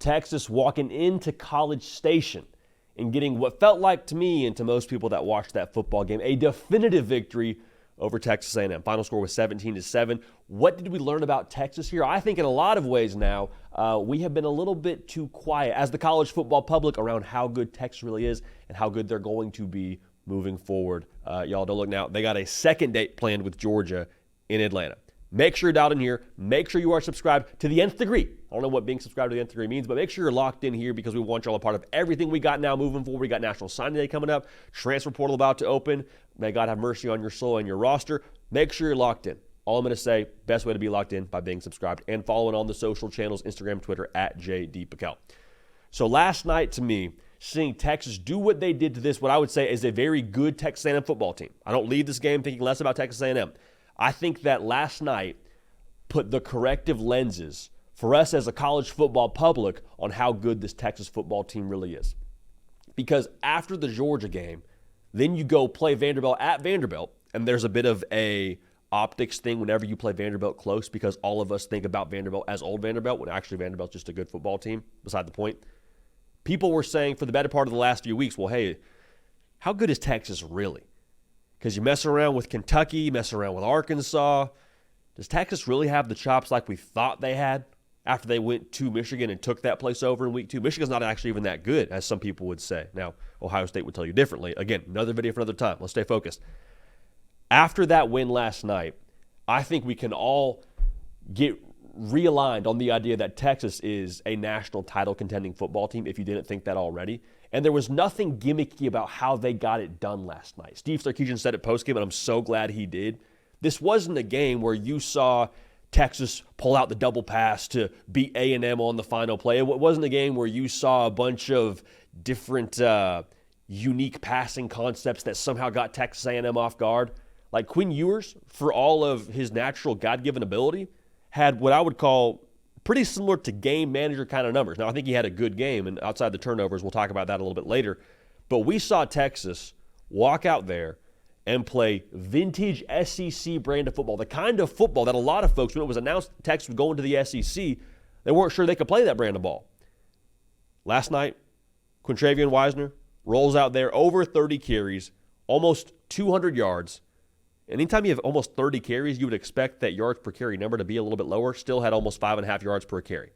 Texas walking into College Station and getting what felt like to me and to most people that watched that football game, a definitive victory over Texas A&M. Final score was 17-7. What did we learn about Texas here? I think in a lot of ways now, we have been a little bit too quiet as the college football public around how good Texas really is and how good they're going to be moving forward. Y'all don't look now. They got a second date planned with Georgia in Atlanta. Make sure you're dialed in here. Make sure you are subscribed to the nth degree. I don't know what being subscribed to the nth degree means, but make sure you're locked in here because we want y'all a part of everything we got now moving forward. We got National Signing Day coming up, transfer portal about to open. May God have mercy on your soul and your roster. Make sure you're locked in. All I'm going to say, best way to be locked in by being subscribed and following on the social channels, Instagram, Twitter, at JDPicKell. So last night, to me, seeing Texas do what they did to this, what I would say is a very good Texas A&M football team. I don't leave this game thinking less about Texas A&M. I think that last night put the corrective lenses for us as a college football public on how good this Texas football team really is. Because after the Georgia game, then you go play Vanderbilt at Vanderbilt, and there's a bit of a optics thing whenever you play Vanderbilt close because all of us think about Vanderbilt as old Vanderbilt when actually Vanderbilt's just a good football team, beside the point. People were saying for the better part of the last few weeks, well, hey, how good is Texas really? Because you mess around with Kentucky, you mess around with Arkansas. Does Texas really have the chops like we thought they had after they went to Michigan and took that place over in week 2? Michigan's not actually even that good, as some people would say. Now, Ohio State would tell you differently. Again, another video for another time. Let's stay focused. After that win last night, I think we can all get realigned on the idea that Texas is a national title contending football team, if you didn't think that already. And there was nothing gimmicky about how they got it done last night. Steve Sarkisian said it postgame, and I'm so glad he did. This wasn't a game where you saw Texas pull out the double pass to beat A&M on the final play. It wasn't a game where you saw a bunch of different unique passing concepts that somehow got Texas A&M off guard. Like Quinn Ewers, for all of his natural God-given ability, had what I would call pretty similar to game manager kind of numbers. Now, I think he had a good game, and outside the turnovers, we'll talk about that a little bit later. But we saw Texas walk out there and play vintage SEC brand of football, the kind of football that a lot of folks, when it was announced Texas would go into the SEC, they weren't sure they could play that brand of ball. Last night, Quintravian Wisner rolls out there, over 30 carries, almost 200 yards. Anytime you have almost 30 carries, you would expect that yards per carry number to be a little bit lower. Still had almost 5.5 yards per carry.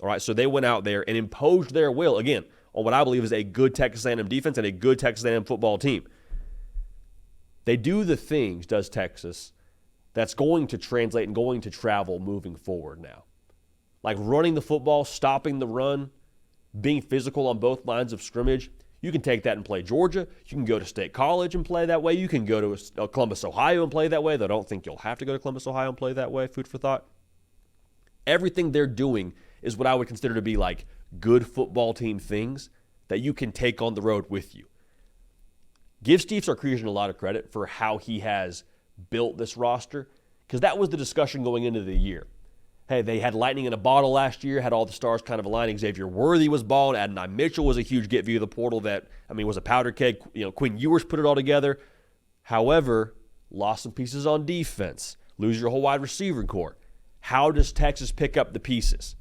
All right, so they went out there and imposed their will, again, on what I believe is a good Texas A&M defense and a good Texas A&M football team. They do the things, does Texas, that's going to translate and going to travel moving forward now. Like running the football, stopping the run, being physical on both lines of scrimmage. You can take that and play Georgia. You can go to State College and play that way. You can go to Columbus, Ohio and play that way, though I don't think you'll have to go to Columbus, Ohio and play that way. Food for thought. Everything they're doing is what I would consider to be like good football team things that you can take on the road with you. Give Steve Sarkisian a lot of credit for how he has built this roster, because that was the discussion going into the year. Hey, they had lightning in a bottle last year, had all the stars kind of aligning. Xavier Worthy was balling. Adonai Mitchell was a huge get via the portal that, was a powder keg. Quinn Ewers put it all together. However, lost some pieces on defense. Lose your whole wide receiver core. How does Texas pick up the pieces?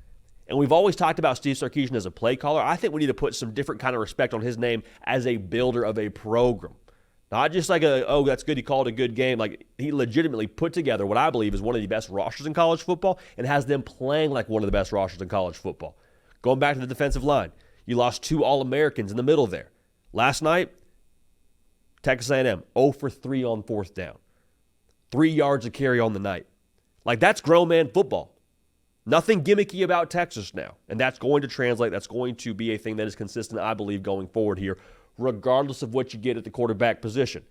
And we've always talked about Steve Sarkisian as a play caller. I think we need to put some different kind of respect on his name as a builder of a program. Not just like that's good, he called a good game. Like, he legitimately put together what I believe is one of the best rosters in college football and has them playing like one of the best rosters in college football. Going back to the defensive line, you lost 2 All-Americans in the middle there. Last night, Texas A&M, 0 for 3 on 4th down. 3 yards a carry on the night. Like, that's grown man football. Nothing gimmicky about Texas now. And that's going to translate. That's going to be a thing that is consistent, I believe, going forward here, regardless of what you get at the quarterback position.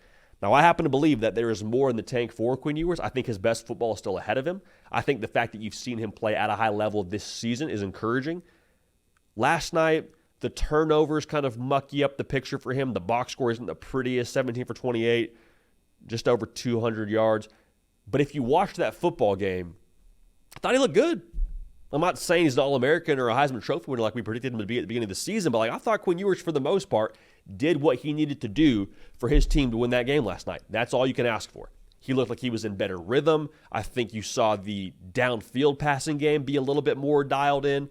Now, I happen to believe that there is more in the tank for Quinn Ewers. I think his best football is still ahead of him. I think the fact that you've seen him play at a high level this season is encouraging. Last night, the turnovers kind of mucky up the picture for him. The box score isn't the prettiest, 17 for 28, just over 200 yards. But if you watched that football game, I thought he looked good. I'm not saying he's an All-American or a Heisman Trophy winner like we predicted him to be at the beginning of the season, but I thought Quinn Ewers, for the most part, did what he needed to do for his team to win that game last night. That's all you can ask for. He looked like he was in better rhythm. I think you saw the downfield passing game be a little bit more dialed in.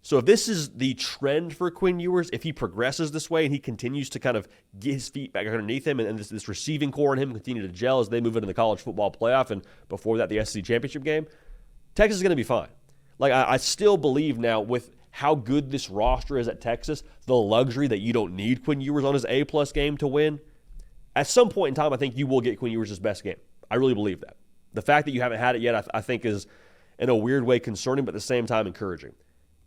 So if this is the trend for Quinn Ewers, if he progresses this way and he continues to kind of get his feet back underneath him and this receiving core and him continue to gel as they move into the college football playoff and before that the SEC championship game, Texas is going to be fine. Like I still believe now with how good this roster is at Texas, the luxury that you don't need Quinn Ewers on his A-plus game to win, at some point in time I think you will get Quinn Ewers' best game. I really believe that. The fact that you haven't had it yet I think is in a weird way concerning but at the same time encouraging.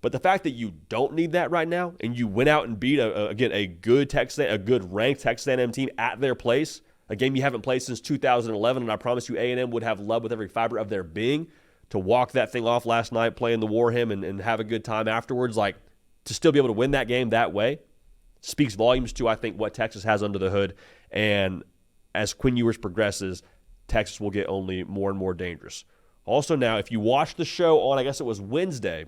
But the fact that you don't need that right now, and you went out and beat a good ranked Texas A&M team at their place, a game you haven't played since 2011, and I promise you A&M would have love with every fiber of their being to walk that thing off last night, playing the war hymn, and have a good time afterwards. Like, to still be able to win that game that way speaks volumes to, I think, what Texas has under the hood. And as Quinn Ewers progresses, Texas will get only more and more dangerous. Also now, if you watch the show on, I guess it was Wednesday,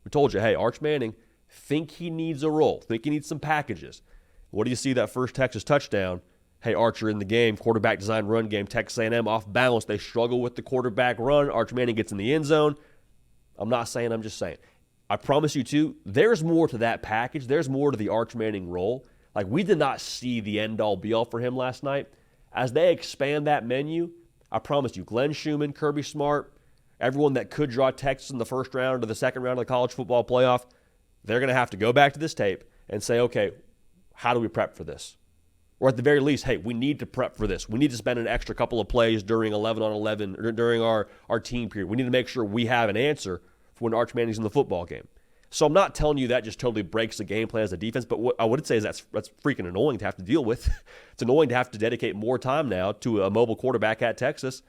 we told you, hey, Arch Manning, think he needs a role. Think he needs some packages. What do you see that first Texas touchdown? Hey, Archer in the game, quarterback design run game, Texas A&M off balance. They struggle with the quarterback run. Arch Manning gets in the end zone. I'm not saying, I'm just saying. I promise you, too, there's more to that package. There's more to the Arch Manning role. Like, we did not see the end-all, be-all for him last night. As they expand that menu, I promise you, Glenn Schumann, Kirby Smart, everyone that could draw Texas in the first round or the second round of the college football playoff, they're going to have to go back to this tape and say, okay, how do we prep for this? Or at the very least, hey, we need to prep for this. We need to spend an extra couple of plays during 11-on-11 or during our team period. We need to make sure we have an answer for when Arch Manning's in the football game. So I'm not telling you that just totally breaks the game plan as a defense, but what I would say is that's freaking annoying to have to deal with. It's annoying to have to dedicate more time now to a mobile quarterback at Texas.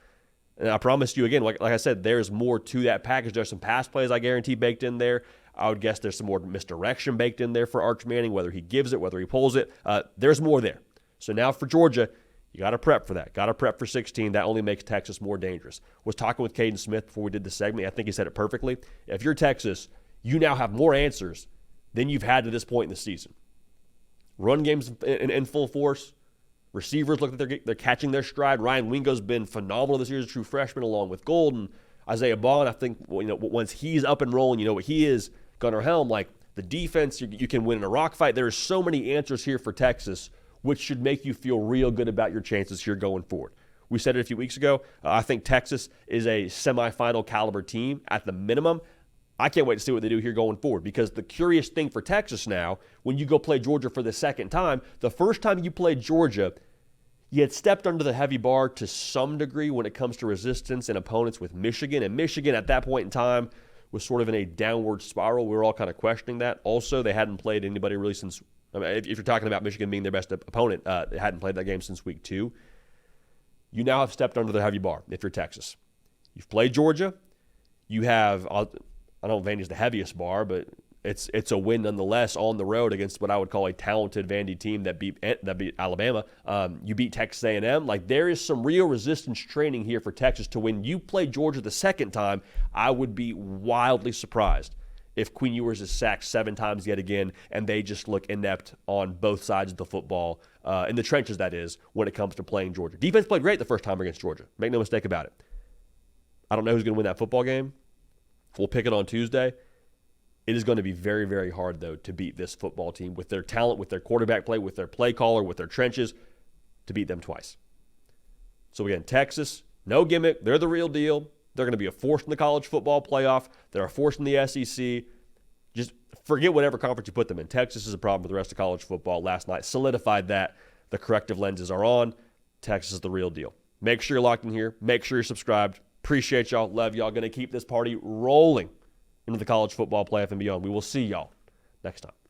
And I promise you, again, like I said, there's more to that package. There's some pass plays I guarantee baked in there. I would guess there's some more misdirection baked in there for Arch Manning, whether he gives it, whether he pulls it. There's more there. So now for Georgia, you got to prep for that. Got to prep for 16. That only makes Texas more dangerous. Was talking with Caden Smith before we did the segment. I think he said it perfectly. If you're Texas, you now have more answers than you've had to this point in the season. Run game's in full force. Receivers look like they're catching their stride. Ryan Wingo's been phenomenal this year as a true freshman, along with Golden. Isaiah Bond, I think, once he's up and rolling, what he is, Gunnar Helm, like the defense, you can win in a rock fight. There are so many answers here for Texas, which should make you feel real good about your chances here going forward. We said it a few weeks ago. I think Texas is a semifinal caliber team at the minimum. I can't wait to see what they do here going forward, because the curious thing for Texas now, when you go play Georgia for the second time, the first time you played Georgia, you had stepped under the heavy bar to some degree when it comes to resistance and opponents with Michigan. And Michigan at that point in time was sort of in a downward spiral. We were all kind of questioning that. Also, they hadn't played anybody really since, if you're talking about Michigan being their best opponent, they hadn't played that game since week 2. You now have stepped under the heavy bar if you're Texas. You've played Georgia. You have, I don't know if Vandy's the heaviest bar, but it's a win nonetheless on the road against what I would call a talented Vandy team that beat Alabama. You beat Texas A&M. Like, there is some real resistance training here for Texas to when you play Georgia the second time. I would be wildly surprised if Quinn Ewers is sacked 7 times yet again and they just look inept on both sides of the football, in the trenches, that is, when it comes to playing Georgia. Defense played great the first time against Georgia. Make no mistake about it. I don't know who's going to win that football game. We'll pick it on Tuesday. It is going to be very, very hard, though, to beat this football team with their talent, with their quarterback play, with their play caller, with their trenches, to beat them twice. So, again, Texas, no gimmick. They're the real deal. They're going to be a force in the college football playoff. They're a force in the SEC. Just forget whatever conference you put them in. Texas is a problem with the rest of college football. Last night solidified that. The corrective lenses are on. Texas is the real deal. Make sure you're locked in here. Make sure you're subscribed. Appreciate y'all. Love y'all. Going to keep this party rolling into the college football playoff and beyond. We will see y'all next time.